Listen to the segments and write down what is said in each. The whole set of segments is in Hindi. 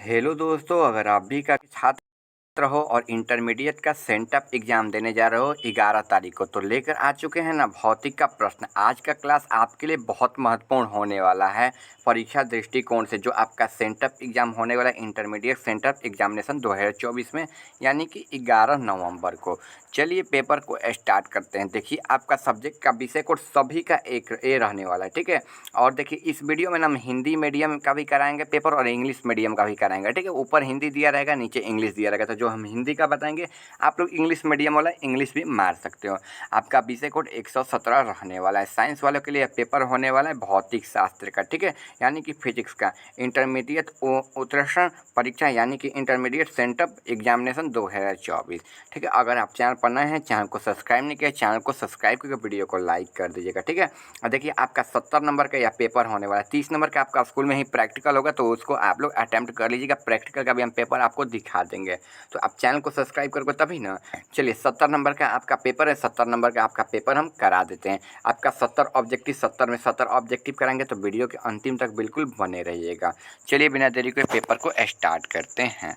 हेलो दोस्तों, अगर आप भी का छात्र हो और इंटरमीडिएट का सेंटअप एग्जाम देने जा रहे हो 11 तारीख को, तो लेकर आ चुके हैं ना भौतिक का प्रश्न। आज का क्लास आपके लिए बहुत महत्वपूर्ण होने वाला है परीक्षा दृष्टिकोण से। जो आपका सेंटअप एग्जाम होने वाला है इंटरमीडिएट सेंटअप एग्जामिनेशन 2024 में, यानी कि 11 नवंबर को। चलिए पेपर को स्टार्ट करते हैं। देखिए आपका सब्जेक्ट का विषय कोड सभी का एक ए रहने वाला है, ठीक है। और देखिए इस वीडियो में ना हम हिंदी मीडियम का भी कराएंगे पेपर और इंग्लिश मीडियम का भी कराएंगे, ठीक है। ऊपर हिंदी दिया रहेगा, नीचे इंग्लिश दिया रहेगा। तो जो हम हिंदी का बताएंगे आप लोग इंग्लिश मीडियम वाला इंग्लिश भी मार सकते हो। आपका विषय कोड 117 रहने वाला है। साइंस वालों के लिए पेपर होने वाला है भौतिक शास्त्र का, ठीक है, यानी कि फिजिक्स का। इंटरमीडिएट उत्तीर्ण परीक्षा यानी कि इंटरमीडिएट सेंटअप एग्जामिनेशन 2024, ठीक है। अगर आप चैनल पर नए हैं, चैनल को सब्सक्राइब नहीं किया, चैनल को सब्सक्राइब करके वीडियो को लाइक कर दीजिएगा, ठीक है। और देखिए आपका 70 नंबर का यह पेपर होने वाला है। 30 नंबर का आपका स्कूल में ही प्रैक्टिकल होगा, तो उसको आप लोग अटैम्प्ट कर लीजिएगा। प्रैक्टिकल का भी हम पेपर आपको दिखा देंगे, तो आप चैनल को सब्सक्राइब करोगे तभी ना। चलिए 70 नंबर का आपका पेपर है, 70 नंबर का आपका पेपर हम करा देते हैं। आपका 70 ऑब्जेक्टिव, 70 में 70 ऑब्जेक्टिव कराएंगे, तो वीडियो के अंतिम तक बिल्कुल बने रहिएगा। चलिए बिना देरी के पेपर को स्टार्ट करते हैं।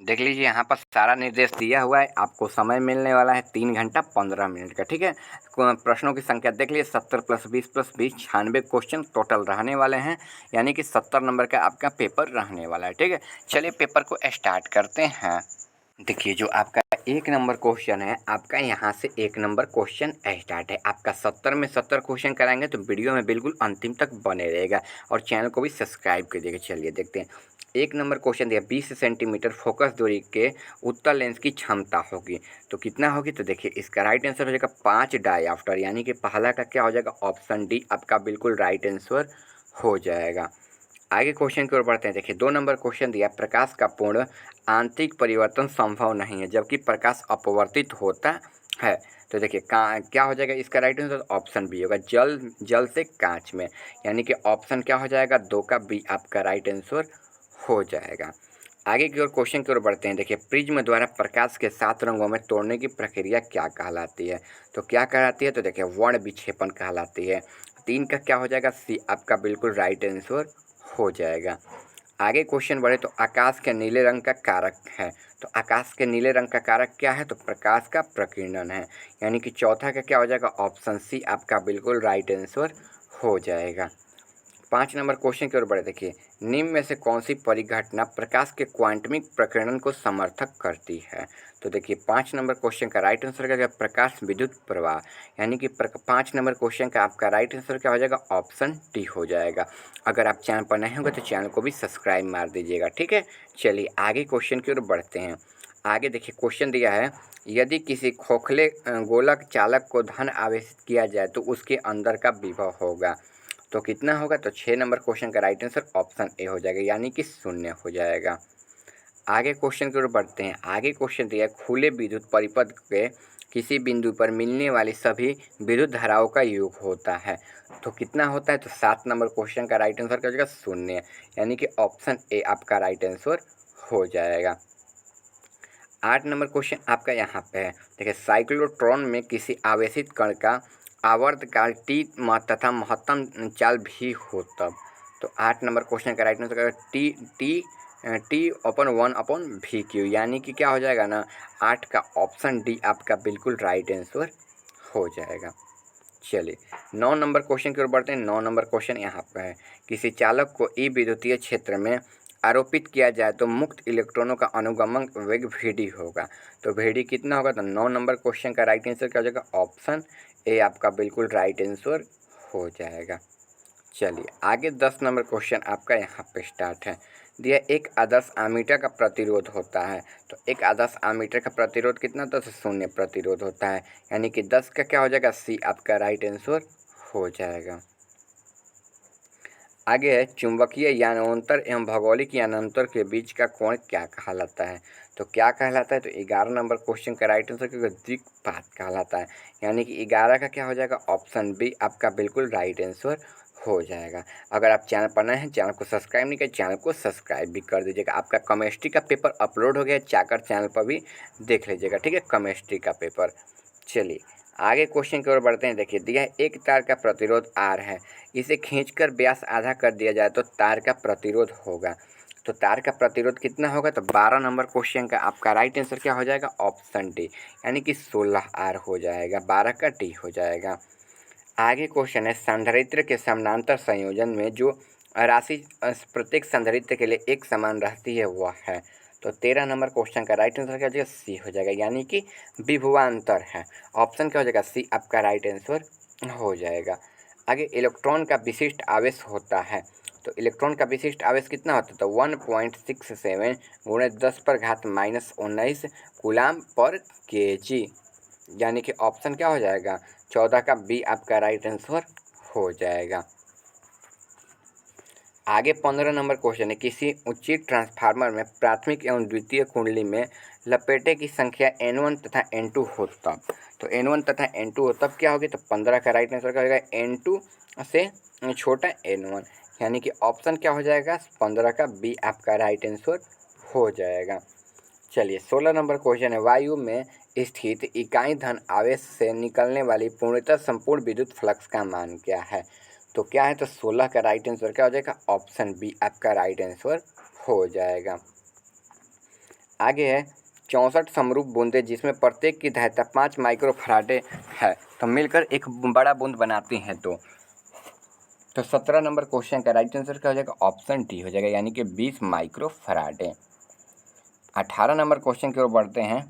देख लीजिए यहाँ पर सारा निर्देश दिया हुआ है। आपको समय मिलने वाला है 3 घंटा 15 मिनट का, ठीक है। प्रश्नों की संख्या देख लीजिए, 70 + 20 + 20 96 क्वेश्चन टोटल रहने वाले हैं, यानी कि 70 नंबर का आपका पेपर रहने वाला है, ठीक है। चलिए पेपर को स्टार्ट करते हैं। देखिए जो आपका 1 नंबर क्वेश्चन है, आपका यहाँ से 1 नंबर क्वेश्चन स्टार्ट है। आपका 70 में 70 क्वेश्चन कराएंगे, तो वीडियो में बिल्कुल अंतिम तक बने रहेगा और चैनल को भी सब्सक्राइब करिएगा। चलिए देखते हैं। 1 नंबर क्वेश्चन दिया, 20 सेंटीमीटर फोकस दूरी के उत्तल लेंस की क्षमता होगी, तो कितना होगी? तो देखिए इसका राइट आंसर हो जाएगा 5 डायऑप्टर, यानी कि पहला का क्या हो जाएगा? ऑप्शन डी आपका बिल्कुल राइट आंसर हो जाएगा। आगे क्वेश्चन की ओर बढ़ते हैं। देखिए 2 नंबर क्वेश्चन दिया, प्रकाश का पूर्ण आंतरिक परिवर्तन संभव नहीं है जबकि प्रकाश अपवर्तित होता है, तो देखिए क्या हो जाएगा इसका राइट आंसर? ऑप्शन बी होगा, जल से कांच में, यानी कि ऑप्शन क्या हो जाएगा? 2 का बी आपका राइट आंसर हो जाएगा। आगे की ओर क्वेश्चन की ओर बढ़ते हैं। देखिए प्रिज्म द्वारा प्रकाश के 7 रंगों में तोड़ने की प्रक्रिया क्या कहलाती है? तो क्या कहलाती है? तो देखिए वर्ण विक्षेपण कहलाती है। 3 का क्या हो जाएगा? सी आपका बिल्कुल राइट आंसर हो जाएगा। आगे क्वेश्चन बढ़े, तो आकाश के नीले रंग का कारक है, तो आकाश के नीले रंग का कारक क्या है? तो प्रकाश का प्रकीर्णन है, यानी कि चौथा का क्या हो जाएगा? ऑप्शन सी आपका बिल्कुल राइट आंसर हो जाएगा। 5 नंबर क्वेश्चन की ओर बढ़े। देखिए निम्न में से कौन सी परिघटना प्रकाश के क्वांटमिक प्रकीर्णन को समर्थक करती है? तो देखिए 5 नंबर क्वेश्चन का राइट आंसर क्या हो जाएगा? प्रकाश विद्युत प्रवाह, यानी कि 5 नंबर क्वेश्चन का आपका राइट आंसर क्या हो जाएगा? ऑप्शन डी हो जाएगा। अगर आप चैनल पर नए होंगे तो चैनल को भी सब्सक्राइब मार दीजिएगा, ठीक है। चलिए आगे क्वेश्चन की ओर बढ़ते हैं। आगे देखिए क्वेश्चन दिया है, यदि किसी खोखले गोलक चालक को धन आवेशित किया जाए तो उसके अंदर का विभव होगा, तो कितना होगा? तो 6 नंबर क्वेश्चन का राइट आंसर ऑप्शन ए हो जाएगा, यानी कि 0 हो जाएगा। आगे क्वेश्चन की ओर बढ़ते हैं। आगे क्वेश्चन दिया है, खुले विद्युत परिपथ के किसी बिंदु पर मिलने वाली सभी विद्युत धाराओं का योग होता है, तो कितना होता है? तो 7 नंबर क्वेश्चन का राइट आंसर क्या हो जाएगा? 0, यानी कि ऑप्शन ए आपका राइट आंसर हो जाएगा। 8 नंबर क्वेश्चन आपका यहाँ पे है। देखिए साइक्लोट्रॉन में किसी आवेशित कण का आवर्तकाल टी तथा महत्तम चाल भी हो तब, तो 8 नंबर क्वेश्चन का right answer T T T/1/VQ, यानी कि क्या हो जाएगा ना? 8 का ऑप्शन डी आपका बिल्कुल राइट आंसर हो जाएगा। चलिए 9 नंबर क्वेश्चन की ओर बढ़ते हैं। 9 नंबर क्वेश्चन यहाँ पे है, किसी चालक को ई विद्युतीय क्षेत्र में आरोपित किया जाए तो मुक्त इलेक्ट्रॉनों का अनुगमन वेग वीडी होगा, तो वीडी कितना होगा? तो 9 नंबर क्वेश्चन का राइट आंसर क्या हो जाएगा? ऑप्शन ए आपका बिल्कुल राइट आंसर हो जाएगा। चलिए आगे 10 नंबर क्वेश्चन आपका यहाँ पे स्टार्ट है। दिया एक आदर्श आमीटर का प्रतिरोध होता है, तो एक आदर्श आमीटर का प्रतिरोध कितना? तो 0 प्रतिरोध होता है, यानी कि 10 का क्या हो जाएगा? सी आपका राइट आंसर हो जाएगा। आगे है, चुंबकीय यानांतर एवं भौगोलिक यानांतर के बीच का कोण क्या कहलाता है? तो क्या कहलाता है? तो 11 नंबर क्वेश्चन का राइट आंसर क्योंकि दिक्पात कहलाता है, यानी कि 11 का क्या हो जाएगा? ऑप्शन बी आपका बिल्कुल राइट आंसर हो जाएगा। अगर आप चैनल पर नए हैं, चैनल को सब्सक्राइब नहीं किया, चैनल को सब्सक्राइब भी कर दीजिएगा। आपका केमिस्ट्री का पेपर अपलोड हो गया है, जाकर चैनल पर भी देख लीजिएगा, ठीक है, केमिस्ट्री का पेपर। चलिए आगे क्वेश्चन की ओर बढ़ते हैं। देखिए दिया है एक तार का प्रतिरोध R है, इसे खींचकर व्यास आधा कर दिया जाए तो तार का प्रतिरोध होगा। तो तार का प्रतिरोध कितना होगा? तो 12 नंबर क्वेश्चन का आपका राइट आंसर क्या हो जाएगा? ऑप्शन डी, यानी कि 16R हो जाएगा, 12 का डी हो जाएगा। आगे क्वेश्चन है संधारित्र के समानांतर संयोजन में जो राशि प्रत्येक संधारित्र के लिए एक समान रहती है वह है। तो 13 नंबर क्वेश्चन का राइट आंसर क्या हो जाएगा? सी हो जाएगा, यानी कि विभवांतर है। ऑप्शन क्या हो जाएगा? सी आपका राइट आंसर हो जाएगा। आगे इलेक्ट्रॉन का विशिष्ट आवेश होता है। तो इलेक्ट्रॉन का विशिष्ट आवेश कितना होता है? तो 1.67 गुणे 10⁻⁻19 कूलाम पर केजी, यानी कि ऑप्शन क्या हो जाएगा? 14 का बी आपका राइट आंसर हो जाएगा। आगे 15 नंबर क्वेश्चन है किसी उचित ट्रांसफार्मर में प्राथमिक एवं द्वितीय कुंडली में लपेटे की संख्या N1 तथा N2 हो तब। तो N1 तथा N2 हो तब क्या होगी? तो 15 का राइट आंसर क्या हो जाएगा? N2 से छोटा N1, यानी कि ऑप्शन क्या हो जाएगा? 15 का बी आपका राइट आंसर हो जाएगा। चलिए 16 नंबर क्वेश्चन है वायु में स्थित इकाई धन आवेश से निकलने वाली पूर्णतः संपूर्ण विद्युत फ्लक्स का मान क्या है? तो क्या है? तो 16 का राइट आंसर क्या हो जाएगा? ऑप्शन बी आपका राइट आंसर हो जाएगा। आगे है 64 समरूप बूंदें जिसमें प्रत्येक की धारिता 5 माइक्रोफराडे है, तो मिलकर एक बड़ा बूंद बनाती हैं। तो 17 नंबर क्वेश्चन का राइट आंसर क्या हो जाएगा? ऑप्शन डी हो जाएगा, यानी कि 20 माइक्रोफराडे। 18 नंबर क्वेश्चन की ओर बढ़ते हैं।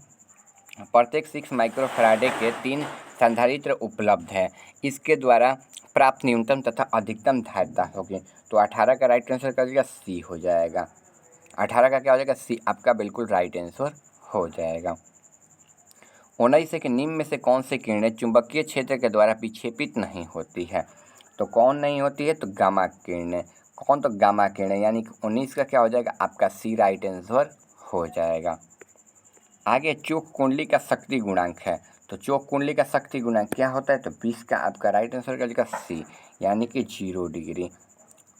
प्रत्येक 6 माइक्रोफराडे के 3 संधारित्र उपलब्ध है, इसके द्वारा प्राप्त न्यूनतम तथा अधिकतम धारिता होगी। तो 18 का राइट आंसर क्या हो जाएगा? सी हो जाएगा। 18 का क्या हो जाएगा? सी आपका बिल्कुल राइट आंसर हो जाएगा। 19 के निम्न में से कौन सी किरणें चुंबकीय क्षेत्र के द्वारा विक्षेपित नहीं होती है? तो कौन नहीं होती है? तो गामा किरणें। कौन? तो गामा किरणें, यानी कि 19 का क्या हो जाएगा? आपका सी राइट आंसर हो जाएगा। आगे चोक कुंडली का शक्ति गुणांक है। तो चोक कुंडली का शक्ति गुणांक क्या होता है? तो 20 का आपका राइट आंसर क्या हो जाएगा? सी, यानी कि 0 डिग्री।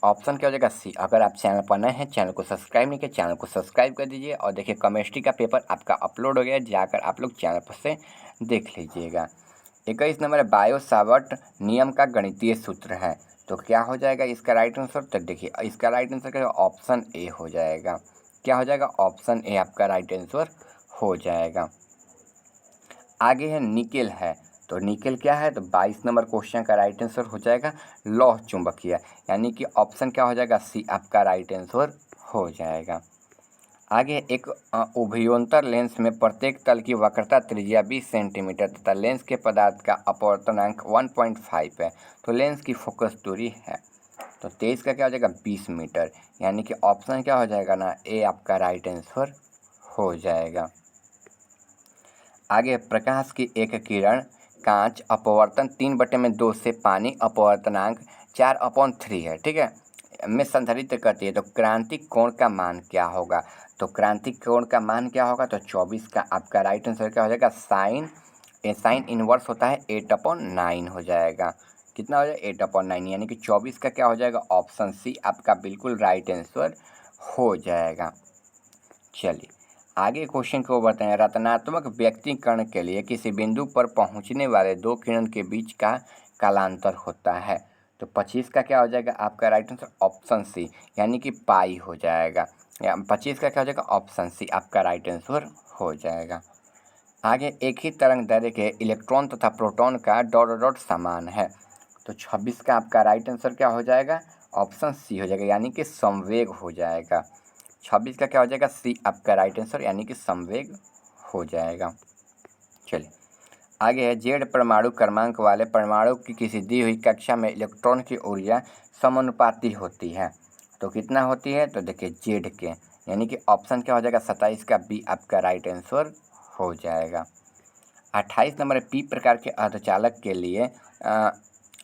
ऑप्शन क्या हो जाएगा? सी। अगर आप चैनल पर नए हैं, चैनल को सब्सक्राइब नहीं किए, चैनल को सब्सक्राइब कर दीजिए। और देखिए केमिस्ट्री का पेपर आपका अपलोड हो गया, जाकर आप लोग चैनल पर से देख लीजिएगा। 21 नंबर बायो सावर्ट नियम का गणितीय सूत्र है। तो क्या हो जाएगा इसका राइट आंसर? तो देखिए इसका राइट आंसर क्या? ऑप्शन ए हो जाएगा। क्या हो जाएगा? ऑप्शन ए आपका राइट आंसर हो जाएगा। आगे है निकेल है। तो निकेल क्या है? तो 22 नंबर क्वेश्चन का राइट आंसर हो जाएगा लौह चुंबकीय, यानी कि ऑप्शन क्या हो जाएगा? सी आपका राइट आंसर हो जाएगा। आगे एक उभयोन्तर लेंस में प्रत्येक तल की वक्रता त्रिज्या 20 सेंटीमीटर तथा लेंस के पदार्थ का अपवर्तनांक 1.5 है, तो लेंस की फोकस दूरी है। तो 23 का क्या हो जाएगा? 20 मीटर, यानी कि ऑप्शन क्या हो जाएगा ना? ए आपका राइट आंसर हो जाएगा। आगे प्रकाश की एक किरण कांच अपवर्तन 3/2 से पानी अपवर्तनांक 4/3 है, ठीक है, में संधारित्र करती है। तो क्रांतिक कोण का मान क्या होगा? तो क्रांतिक कोण का मान क्या होगा? तो 24 का आपका राइट आंसर क्या हो जाएगा? साइन इनवर्स होता है 8/9 हो जाएगा। कितना हो जाएगा? 8/9, यानी कि 24 का क्या हो जाएगा? ऑप्शन सी आपका बिल्कुल राइट आंसर हो जाएगा। चलिए आगे क्वेश्चन को बताएं। रचनात्मक व्यक्तीकरण के लिए किसी बिंदु पर पहुंचने वाले दो किरण के बीच का कालांतर होता है। तो 25 का क्या हो जाएगा? आपका राइट आंसर ऑप्शन सी, यानी कि पाई हो जाएगा। 25 का क्या हो जाएगा? ऑप्शन सी आपका राइट आंसर हो जाएगा। आगे एक ही तरंग दैर्ध्य के इलेक्ट्रॉन तथा प्रोटॉन का डॉट डॉट समान है। तो 26 का आपका राइट आंसर क्या हो जाएगा? ऑप्शन सी हो जाएगा, यानी कि समवेग हो जाएगा। 26 का क्या हो जाएगा? सी आपका राइट आंसर, यानी कि समवेग हो जाएगा। चलिए आगे है जेड परमाणु क्रमांक वाले परमाणु की किसी दी हुई कक्षा में इलेक्ट्रॉन की ऊर्जा समानुपाती होती है। तो कितना होती है? तो देखिए जेड के, यानी कि ऑप्शन क्या हो जाएगा? 27 का बी आपका राइट आंसर हो जाएगा। 28 नंबर पी प्रकार के अर्धचालक के लिए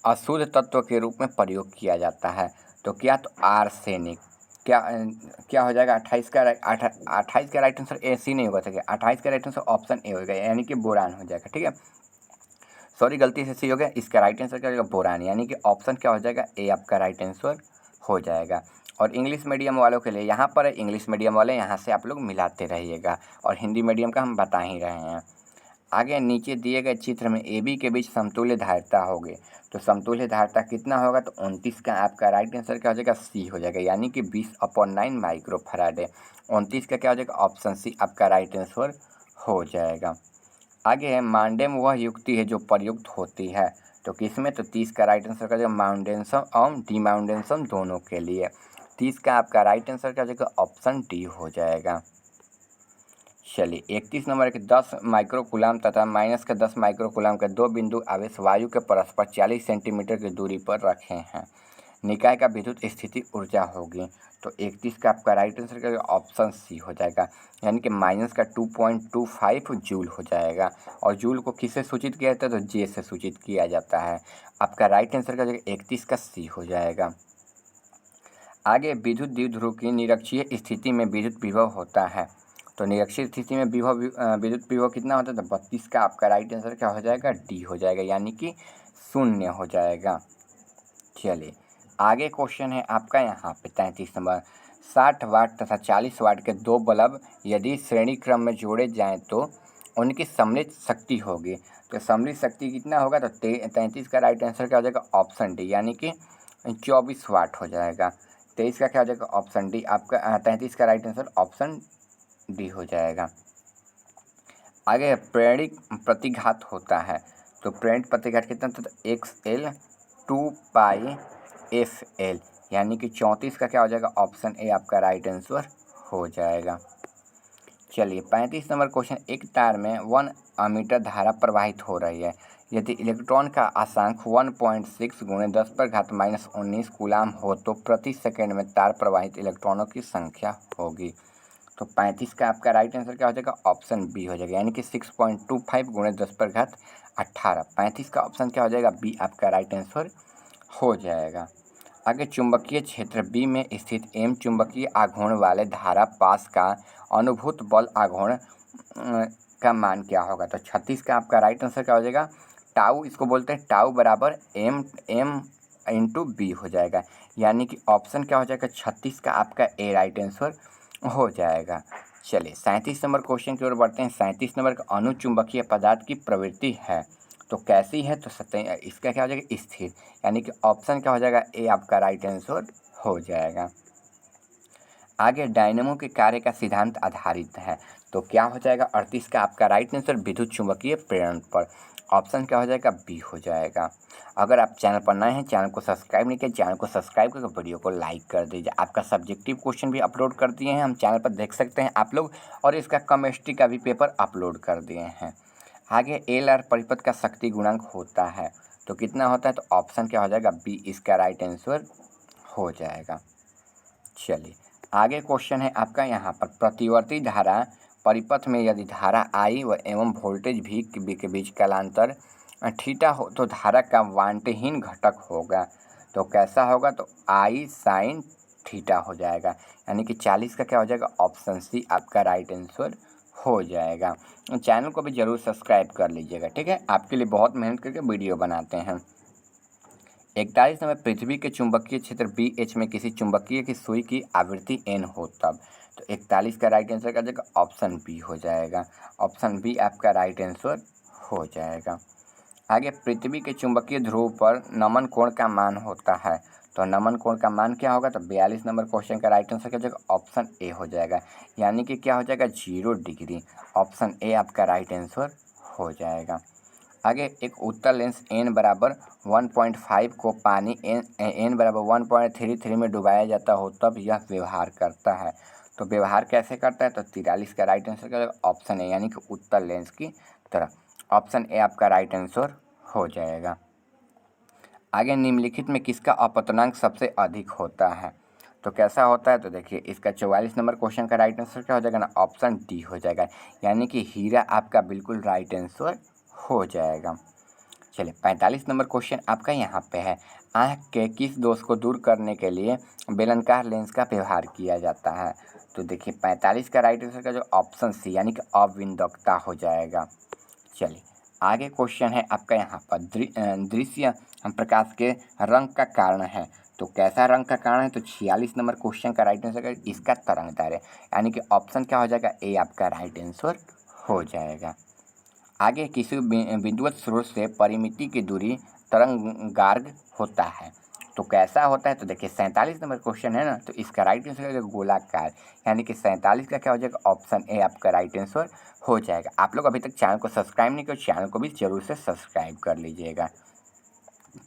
अशुद्ध तत्व के रूप में प्रयोग किया जाता है। तो क्या? तो आर्सेनिक। क्या हो जाएगा? 28 का 28 का राइट आंसर ए सी नहीं होगा, ठीक है, 28 का राइट आंसर ऑप्शन ए होगा, यानी कि बोरान हो जाएगा, ठीक है, सॉरी गलती से सी हो गया। इसका राइट आंसर क्या हो जाएगा? बोरान, यानी कि ऑप्शन क्या हो जाएगा? ए आपका राइट आंसर हो जाएगा। और इंग्लिश मीडियम वालों के लिए यहाँ पर इंग्लिश मीडियम वाले यहाँ से आप लोग मिलाते रहिएगा, और हिंदी मीडियम का हम बता ही रहे हैं। आगे नीचे दिए गए चित्र में ए बी के बीच समतुल्य धारिता होगी, तो समतुल्य धारिता कितना होगा, तो 29 का आपका राइट आंसर क्या हो जाएगा, सी हो जाएगा, यानी कि 20/9 माइक्रोफैराड है। 29 का क्या हो जाएगा, ऑप्शन सी आपका राइट आंसर हो जाएगा। आगे है मांडेम वह युक्ति है जो प्रयुक्त होती है, तो किसमें, तो 30 का राइट आंसर क्या हो जाएगा, माउंडेंसम और डीमाउंडेंसम दोनों के लिए। 30 का आपका राइट आंसर क्या हो जाएगा, ऑप्शन डी हो जाएगा। चलिए 31 नंबर के 10 माइक्रोकुलाम तथा माइनस के 10 माइक्रोकुलाम के दो बिंदु आवेश वायु के परस्पर 40 सेंटीमीटर की दूरी पर रखे हैं। निकाय का विद्युत स्थिति ऊर्जा होगी, तो 31 का आपका राइट आंसर क्या ऑप्शन सी हो जाएगा, यानी कि माइनस का 2.25 जूल हो जाएगा। और जूल को किससे सूचित किया जाता है, तो जे से सूचित किया जाता है। आपका राइट आंसर क्या हो जाएगा, 31 का सी हो जाएगा। आगे विद्युत द्विध्रुव की निरक्षीय स्थिति में विद्युत विभव होता है, तो निरक्षीय स्थिति में विद्युत विभव कितना होता है, तो 32 का आपका राइट आंसर क्या हो जाएगा, डी हो जाएगा, यानी कि 0 हो जाएगा। चलिए आगे क्वेश्चन है आपका यहाँ पे 33 नंबर, 60 वाट तथा 40 वाट के दो बल्ब यदि श्रेणी क्रम में जोड़े जाएं तो उनकी सम्मिलित शक्ति होगी, तो सम्मिलित शक्ति कितना होगा, तो 33 का राइट आंसर क्या हो जाएगा, ऑप्शन डी, यानी कि 24 वाट हो जाएगा। 23 का क्या हो जाएगा, ऑप्शन डी आपका 33 का राइट आंसर ऑप्शन डी हो जाएगा। आगे प्रेरणिक प्रतिघात होता है, तो प्रेरणिक प्रतिघात कितना, तो XL 2πFL, यानी कि 34 का क्या हो जाएगा, ऑप्शन ए आपका राइट आंसर हो जाएगा। चलिए 35 नंबर क्वेश्चन, एक तार में 1 अमीटर धारा प्रवाहित हो रही है, यदि इलेक्ट्रॉन का आसांक 1.6 × 10⁻⁻19 कूलाम हो तो प्रति सेकंड में तार प्रवाहित इलेक्ट्रॉनों की संख्या होगी, तो 35 का आपका राइट आंसर क्या हो जाएगा, ऑप्शन बी हो जाएगा, यानी कि 6.25 × 10⁻18। 35 का ऑप्शन क्या हो जाएगा, बी आपका राइट आंसर हो जाएगा। आगे चुंबकीय क्षेत्र बी में स्थित एम चुंबकीय आघूर्ण वाले धारा पास का अनुभूत बल आघूर्ण का मान क्या होगा, तो 36 का आपका राइट आंसर क्या हो जाएगा, टाउ, इसको बोलते हैं टाउ बराबर M/B हो जाएगा, यानी कि ऑप्शन क्या हो जाएगा, 36 का आपका ए राइट आंसर हो जाएगा। चलिए 37 नंबर क्वेश्चन की ओर बढ़ते हैं। 37 नंबर का अनुचुंबकीय पदार्थ की प्रवृत्ति है, तो कैसी है, तो इसका क्या हो जाएगा, स्थिर, यानी कि ऑप्शन क्या हो जाएगा, ए आपका राइट आंसर हो जाएगा। आगे डायनेमो के कार्य का सिद्धांत आधारित है, तो क्या हो जाएगा, 38 का आपका राइट आंसर विद्युत चुंबकीय प्रेरण पर, ऑप्शन क्या हो जाएगा, बी हो जाएगा। अगर आप चैनल पर नए हैं, चैनल को सब्सक्राइब नहीं किया, चैनल को सब्सक्राइब करके वीडियो को लाइक कर दीजिए। आपका सब्जेक्टिव क्वेश्चन भी अपलोड कर दिए हैं हम चैनल पर, देख सकते हैं आप लोग, और इसका केमिस्ट्री का भी पेपर अपलोड कर दिए हैं। आगे LR परिपथ का शक्ति गुणांक होता है, तो कितना होता है, तो ऑप्शन क्या हो जाएगा, बी इसका राइट आंसर हो जाएगा। चलिए आगे क्वेश्चन है आपका यहाँ पर, प्रतिवर्ती धारा परिपथ में यदि धारा I व एवं वोल्टेज V के बीच कालांतर थीटा हो तो धारा का वांटहीन घटक होगा, तो कैसा होगा, तो I sin थीटा हो जाएगा, यानी कि 40 का क्या हो जाएगा, ऑप्शन सी आपका राइट आंसर हो जाएगा। चैनल को भी ज़रूर सब्सक्राइब कर लीजिएगा, ठीक है, आपके लिए बहुत मेहनत करके वीडियो बनाते हैं। 41 नंबर, पृथ्वी के चुंबकीय क्षेत्र BH में किसी चुंबकीय की सुई की आवृत्ति n हो तब, तो 41 का राइट आंसर का जाएगा, ऑप्शन बी हो जाएगा, ऑप्शन बी आपका राइट आंसर हो जाएगा। आगे पृथ्वी के चुंबकीय ध्रुव पर नमन कोण का मान होता है, तो नमन कोण का मान क्या होगा, तो 42 नंबर क्वेश्चन का राइट आंसर क्या हो जाएगा, ऑप्शन ए हो जाएगा, यानी कि क्या हो जाएगा, 0 डिग्री, ऑप्शन ए आपका राइट आंसर हो जाएगा। आगे एक उत्तल लेंस n बराबर 1.5 को पानी n बराबर 1.33 में डुबाया जाता हो तब यह व्यवहार करता है, तो व्यवहार कैसे करता है, तो 43 का राइट आंसर क्या होगा, ऑप्शन ए, यानी कि उत्तल लेंस की तरह, ऑप्शन ए आपका राइट आंसर हो जाएगा। आगे निम्नलिखित में किसका अपतनांक सबसे अधिक होता है, तो कैसा होता है, तो देखिए इसका 44 नंबर क्वेश्चन का राइट आंसर क्या हो जाएगा ना, ऑप्शन डी हो जाएगा, यानी कि हीरा आपका बिल्कुल राइट आंसर हो जाएगा। चलिए 45 नंबर क्वेश्चन आपका यहाँ पे है, आँख के किस दोष को दूर करने के लिए बेलनाकार लेंस का व्यवहार किया जाता है, तो देखिए 45 का राइट आंसर का जो ऑप्शन सी, यानी कि अविंदकता हो जाएगा। चलिए आगे क्वेश्चन है आपका यहाँ पर, दृश्य प्रकाश के रंग का कारण है, तो कैसा रंग का कारण है, तो 46 नंबर क्वेश्चन का राइट आंसर इसका तरंग दैर्घ्य, यानी कि ऑप्शन क्या हो जाएगा, ए आपका राइट आंसर हो जाएगा। आगे किसी विद्युत स्रोत से परिमिति की दूरी तरंगार्घ होता है तो कैसा होता है। तो देखिए 47 नंबर क्वेश्चन है ना, तो इसका राइट आंसर है गोलाकार, यानी कि 47 का क्या हो जाएगा, ऑप्शन ए आपका राइट आंसर हो जाएगा। आप लोग अभी तक चैनल को सब्सक्राइब नहीं किया, चैनल को भी जरूर से सब्सक्राइब कर लीजिएगा।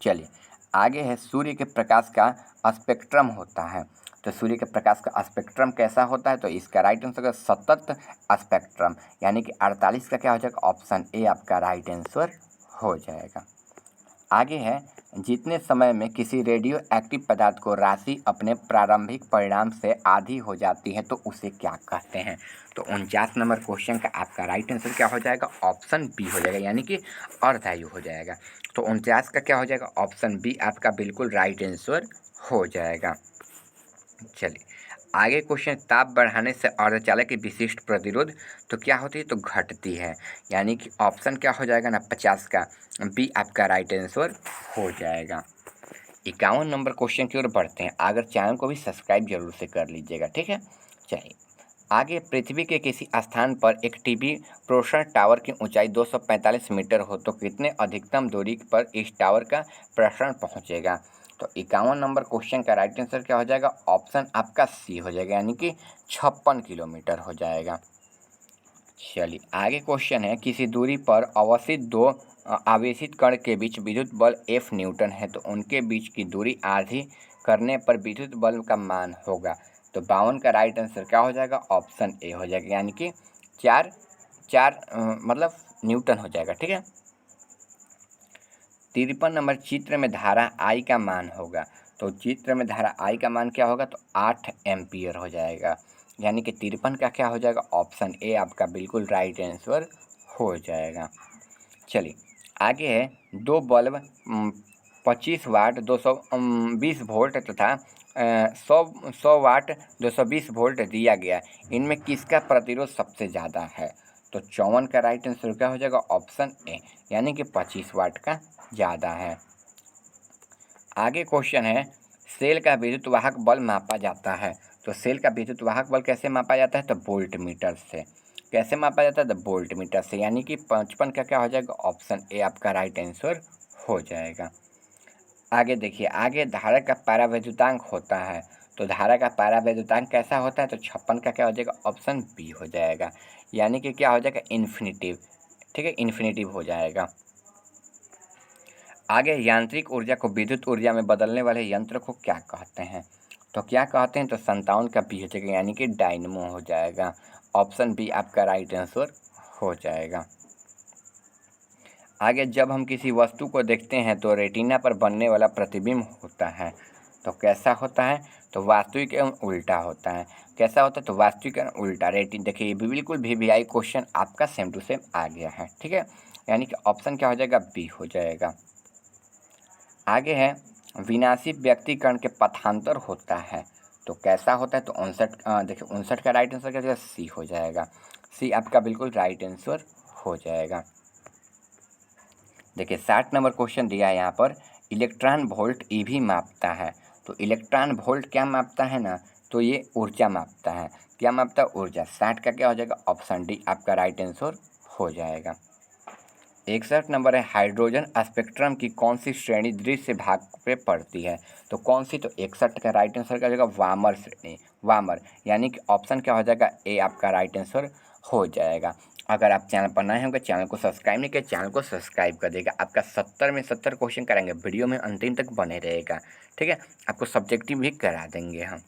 चलिए आगे है सूर्य के प्रकाश का स्पेक्ट्रम होता है। तो सूर्य के प्रकाश का स्पेक्ट्रम कैसा होता है, तो इसका राइट आंसर है सतत स्पेक्ट्रम, यानी कि 48 का क्या हो जाएगा, ऑप्शन ए आपका राइट आंसर हो जाएगा। आगे है जितने समय में किसी रेडियो एक्टिव पदार्थ को राशि अपने प्रारंभिक परिणाम से आधी हो जाती है तो उसे क्या कहते हैं। तो 49 नंबर क्वेश्चन का आपका राइट आंसर क्या हो जाएगा, ऑप्शन बी हो जाएगा, यानी कि अर्धायु हो जाएगा। तो 49 का क्या हो जाएगा, ऑप्शन बी आपका बिल्कुल राइट आंसर हो जाएगा। चलिए आगे क्वेश्चन, ताप बढ़ाने से अर्धचालक की विशिष्ट प्रतिरोध तो क्या होती है, तो घटती है, यानी कि ऑप्शन क्या हो जाएगा ना, 50 का बी आपका राइट आंसर हो जाएगा। 51 नंबर क्वेश्चन की ओर बढ़ते हैं। अगर चैनल को भी सब्सक्राइब जरूर से कर लीजिएगा, ठीक है। चलिए आगे, पृथ्वी के किसी स्थान पर एक टीवी प्रोशर टावर की ऊंचाई 245 मीटर हो तो कितने अधिकतम दूरी पर इस टावर का प्रसारण पहुंचेगा। तो 51 नंबर क्वेश्चन का राइट आंसर क्या हो जाएगा, ऑप्शन आपका सी हो जाएगा, यानी कि 56 किलोमीटर हो जाएगा। चलिए आगे क्वेश्चन है, किसी दूरी पर अवस्थित दो आवेशित कण के बीच विद्युत बल F न्यूटन है तो उनके बीच की दूरी आधी करने पर विद्युत बल का मान होगा। तो 52 का राइट आंसर क्या हो जाएगा, ऑप्शन ए हो जाएगा, यानी कि चार चार मतलब न्यूटन हो जाएगा, ठीक है। 53 नंबर, चित्र में धारा I का मान होगा। तो चित्र में धारा I का मान क्या होगा, तो 8 एम्पियर हो जाएगा, यानी कि 53 का क्या हो जाएगा, ऑप्शन ए आपका बिल्कुल राइट आंसर हो जाएगा। चलिए आगे है, दो बल्ब 25 वाट 220 वोल्ट तथा 100 वाट 220 वोल्ट दिया गया, इनमें किसका प्रतिरोध सबसे ज़्यादा है। तो 54 का राइट आंसर क्या हो जाएगा, ऑप्शन ए, यानी कि 25 वाट का ज़्यादा है। आगे क्वेश्चन है, सेल का विद्युत वाहक बल मापा जाता है। तो सेल का विद्युत वाहक बल कैसे मापा जाता है, तो वोल्ट मीटर से। कैसे मापा जाता है, तो वोल्ट मीटर से, यानी कि 55 का क्या हो जाएगा, ऑप्शन ए आपका राइट आंसर हो जाएगा। आगे देखिए, आगे धारा का परावैद्युतांक होता है। तो धारा का परावैद्युतांक कैसा होता है, तो 56 का क्या हो जाएगा, ऑप्शन बी हो जाएगा, यानी कि क्या हो जाएगा, इन्फिनिटिव, ठीक है, इन्फिनिटिव हो जाएगा। आगे, यांत्रिक ऊर्जा को विद्युत ऊर्जा में बदलने वाले यंत्र को क्या कहते हैं। तो क्या कहते हैं, तो 57 का बी हो जाएगा, यानी कि डायनमो हो जाएगा, ऑप्शन बी आपका राइट आंसर हो जाएगा। आगे, जब हम किसी वस्तु को देखते हैं तो रेटिना पर बनने वाला प्रतिबिंब होता है, तो कैसा होता है, तो वास्तविक एवं उल्टा होता है। कैसा होता है, तो वास्तविक एवं उल्टा। रेटिन देखिए, ये भी बिल्कुल VVI क्वेश्चन आपका सेम टू सेम आ गया है, ठीक है, यानी कि ऑप्शन क्या हो जाएगा, बी हो जाएगा। आगे है, विनाशी व्यक्तिकरण के पथांतर होता है, तो कैसा होता है, तो 59 देखिए 59 का राइट आंसर क्या हो जाएगा, सी हो जाएगा, सी आपका बिल्कुल राइट आंसर हो जाएगा। देखिए 60 नंबर क्वेश्चन दिया है यहाँ पर, इलेक्ट्रॉन वोल्ट ईवी मापता है। तो इलेक्ट्रॉन वोल्ट क्या मापता है ना, तो ये ऊर्जा मापता है। क्या मापता है, ऊर्जा। 60 का क्या हो जाएगा, ऑप्शन डी आपका राइट आंसर हो जाएगा। 61 नंबर है, हाइड्रोजन स्पेक्ट्रम की कौन सी श्रेणी दृश्य भाग पे पड़ती है। तो कौन सी, तो 61 का राइट आंसर क्या हो जाएगा, वामर श्रेणी, वामर, यानी कि ऑप्शन क्या हो जाएगा, ए आपका राइट आंसर हो जाएगा। अगर आप चैनल पर नए होंगे, चैनल को सब्सक्राइब नहीं किया, चैनल को सब्सक्राइब कर देगा। आपका 70 में 70 क्वेश्चन कराएंगे, वीडियो में अंतिम तक बने रहेगा, ठीक है। आपको सब्जेक्टिव भी करा देंगे हम।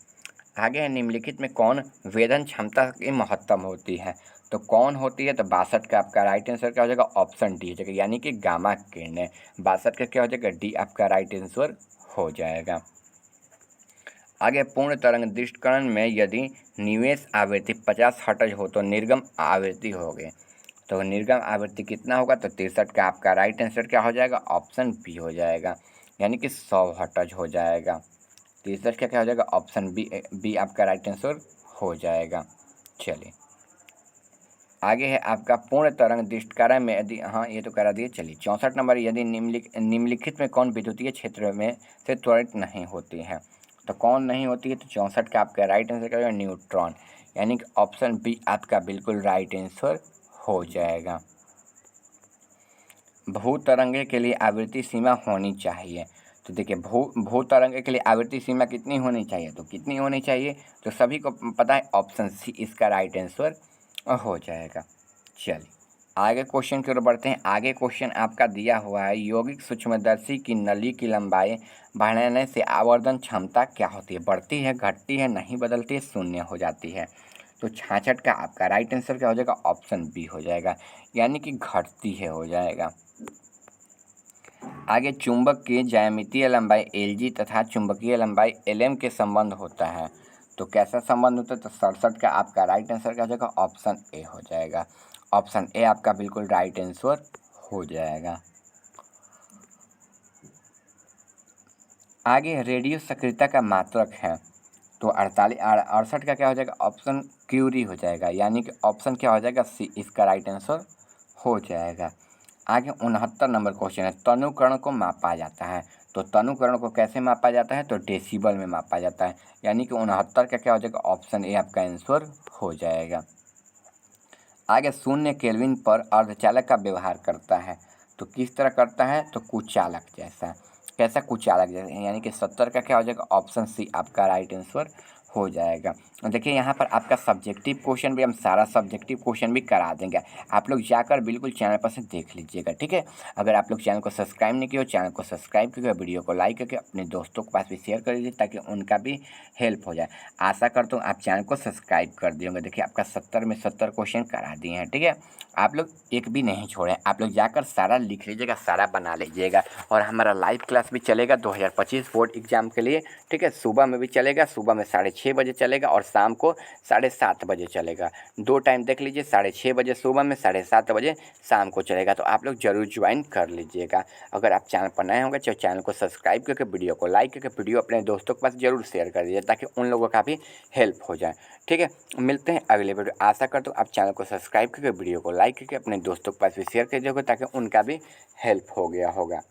आगे है, निम्नलिखित में कौन वेदन क्षमता की महत्तम होती है। तो कौन होती है, तो 62 का आपका राइट आंसर क्या हो जाएगा, ऑप्शन डी हो जाएगा, यानी कि गामा किरणें। 62 का क्या हो जाएगा, डी आपका राइट आंसर हो जाएगा। आगे, पूर्ण तरंग दृष्टिकरण में यदि निवेश आवृत्ति 50 हर्ट्ज हो तो निर्गम आवृत्ति होगी। तो निर्गम आवृत्ति कितना होगा, तो 63 का आपका राइट आंसर क्या हो जाएगा, ऑप्शन बी हो जाएगा, यानी कि 100 हर्ट्ज हो जाएगा। 63 का क्या हो जाएगा, ऑप्शन बी आपका राइट आंसर हो जाएगा। चलिए आगे है आपका, पूर्ण तरंग दृष्टिकरण में यदि, हाँ ये तो करा दिए। चलिए 64 नंबर, यदि निम्नलिखित में कौन विद्युतीय क्षेत्र में से त्वरित नहीं होती है। तो कौन नहीं होती है, तो 64 का आपका राइट आंसर क्या होगा, न्यूट्रॉन, यानी कि ऑप्शन बी आपका बिल्कुल राइट आंसर हो जाएगा। भूतरंगे के लिए आवृत्ति सीमा होनी चाहिए। तो देखिए भूतरंगे के लिए आवृत्ति सीमा कितनी होनी चाहिए, तो कितनी होनी चाहिए, तो सभी को पता है ऑप्शन सी इसका राइट आंसर हो जाएगा। चलिए आगे क्वेश्चन की ओर बढ़ते हैं। आगे क्वेश्चन आपका दिया हुआ है, यौगिक सूक्ष्मदर्शी की नली की लंबाई बढ़ाने से आवर्धन क्षमता क्या होती है, बढ़ती है, घटती है, नहीं बदलती है, शून्य हो जाती है। तो 66 का आपका राइट आंसर क्या हो जाएगा, ऑप्शन बी हो जाएगा, यानी कि घटती है हो जाएगा। आगे चुंबक की ज्यामितीय लंबाई Lg तथा चुंबकीय लंबाई Lm के संबंध होता है। तो कैसा संबंध होता है, तो 67 का आपका राइट आंसर क्या हो जाएगा, ऑप्शन ए हो जाएगा। ऑप्शन ए आपका बिल्कुल राइट आंसर हो जाएगा। आगे रेडियो सक्रियता का मात्रक है, तो 68 का क्या हो जाएगा, ऑप्शन क्यूरी हो जाएगा, यानी कि ऑप्शन क्या हो जाएगा, सी इसका राइट आंसर हो जाएगा। आगे 69 नंबर क्वेश्चन है, तनुकरण को मापा जाता है। तो तनुकरण को कैसे मापा जाता है, तो डेसिबल में मापा जाता है, यानी कि 69 का क्या हो जाएगा, ऑप्शन ए आपका आंसर हो जाएगा। आगे 0 केल्विन पर अर्धचालक का व्यवहार करता है। तो किस तरह करता है, तो कुचालक जैसा। कैसा, कुचालक जैसा, यानी कि 70 का क्या हो जाएगा, ऑप्शन सी आपका राइट आंसर हो जाएगा। देखिए यहाँ पर आपका सब्जेक्टिव क्वेश्चन भी, हम सारा सब्जेक्टिव क्वेश्चन भी करा देंगे, आप लोग जाकर बिल्कुल चैनल पर से देख लीजिएगा, ठीक है। अगर आप लोग चैनल को सब्सक्राइब नहीं किए हो, चैनल को सब्सक्राइब करके वीडियो को लाइक करके अपने दोस्तों के पास भी शेयर कर दीजिए, ताकि उनका भी हेल्प हो जाए। आशा करता हूँ आप चैनल को सब्सक्राइब कर दिए होंगे। देखिए आपका 70 में 70 क्वेश्चन करा दिए हैं, ठीक है। आप लोग एक भी नहीं छोड़ें, आप लोग जाकर सारा लिख लीजिएगा, सारा बना लीजिएगा। और हमारा लाइव क्लास भी चलेगा 2025 बोर्ड एग्जाम के लिए, ठीक है। सुबह में भी चलेगा, सुबह में 6:30 बजे चलेगा और शाम को 7:30 बजे चलेगा। 2 टाइम देख लीजिए, 6:30 बजे सुबह में, 7:30 बजे शाम को चलेगा। तो आप लोग जरूर ज्वाइन कर लीजिएगा। अगर आप चैनल पर नए होंगे तो चैनल को सब्सक्राइब करके वीडियो को लाइक करके वीडियो अपने दोस्तों के पास जरूर शेयर कर दीजिए, ताकि उन लोगों का भी हेल्प हो जाए, ठीक है। मिलते हैं अगले वीडियो। आशा करता हूँ आप चैनल को सब्सक्राइब करके वीडियो को लाइक करके अपने दोस्तों के पास भी शेयर कर दीजिएगा, ताकि उनका भी हेल्प हो गया होगा।